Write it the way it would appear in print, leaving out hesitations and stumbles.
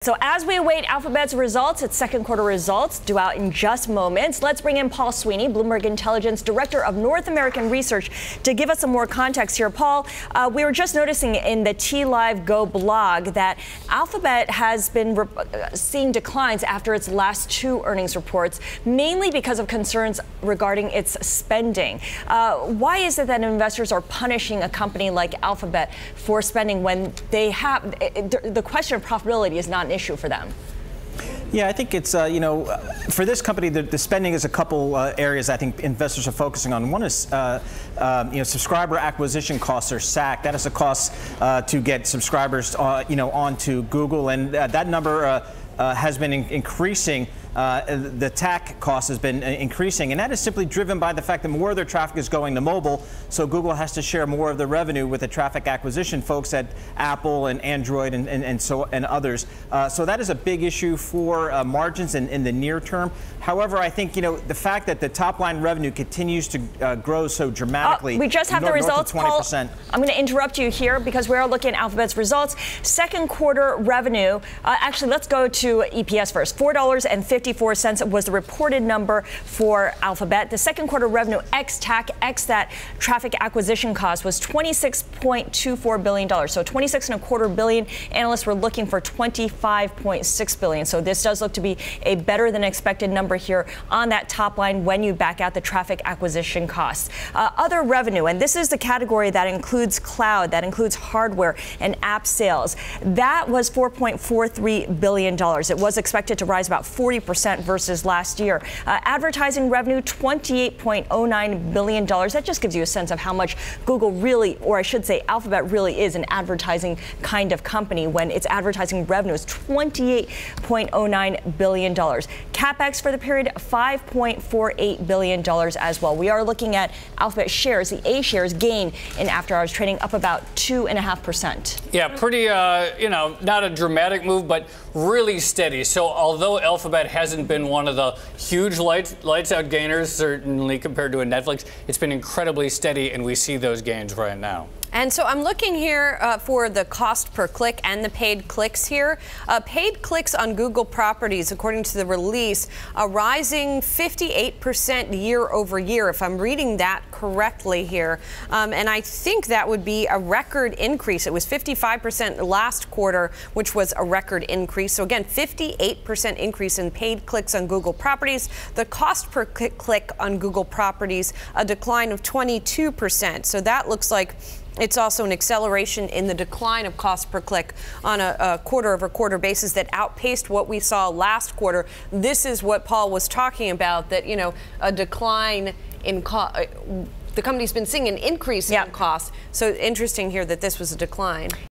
So as we await Alphabet's results, its second quarter results due out in just moments, let's bring in Paul Sweeney, Bloomberg Intelligence Director of North American Research, to give us some more context here. Paul, we were just noticing in the T-Live Go blog that Alphabet has been seeing declines after its last two earnings reports, mainly because of concerns regarding its spending. Why is it that investors are punishing a company like Alphabet for spending when they have the question of profitability is not an issue for them? Yeah, I think it's, for this company, the spending is a couple areas I think investors are focusing on. One is, subscriber acquisition costs, or SAC. That is a cost to get subscribers, onto Google, and that number has been increasing. The TAC cost has been increasing, and that is simply driven by the fact that more of their traffic is going to mobile, so Google has to share more of the revenue with the traffic acquisition folks at Apple and Android and others. So that is a big issue for margins in the near term. However, I think the fact that the top line revenue continues to grow so dramatically. We just have the results, Paul. I'm going to interrupt you here because we are looking at Alphabet's results. Second quarter revenue. Actually, let's go to EPS first. $4.54 was the reported number for Alphabet. The second quarter revenue ex-TAC, ex that traffic acquisition cost, was $26.24 billion. So $26.25 billion. Analysts were looking for $25.6 billion. So this does look to be a better than expected number here on that top line when you back out the traffic acquisition costs. Other revenue, and this is the category that includes cloud, that includes hardware and app sales. That was $4.43 billion. It was expected to rise about 40% versus last year. Advertising revenue, $28.09 billion. That just gives you a sense of how much Google really, or I should say Alphabet really is an advertising kind of company when its advertising revenue is $28.09 billion. CapEx for the period, $5.48 billion as well. We are looking at Alphabet shares, the A shares gain in after hours trading up about 2.5%. Yeah, pretty, not a dramatic move, but really steady. So although Alphabet hasn't been one of the huge lights out gainers, certainly compared to a Netflix, it's been incredibly steady, and we see those gains right now. And so I'm looking here for the cost per click and the paid clicks here. Paid clicks on Google properties, according to the release, rising 58% year over year, if I'm reading that correctly here. And I think that would be a record increase. It was 55% last quarter, which was a record increase. So again, 58% increase in paid clicks on Google properties. The cost per click on Google properties, a decline of 22%. So that looks like it's also an acceleration in the decline of cost per click on a quarter-over-quarter basis that outpaced what we saw last quarter. This is what Paul was talking about, that, a decline in cost. The company's been seeing an increase in cost. So interesting here that this was a decline.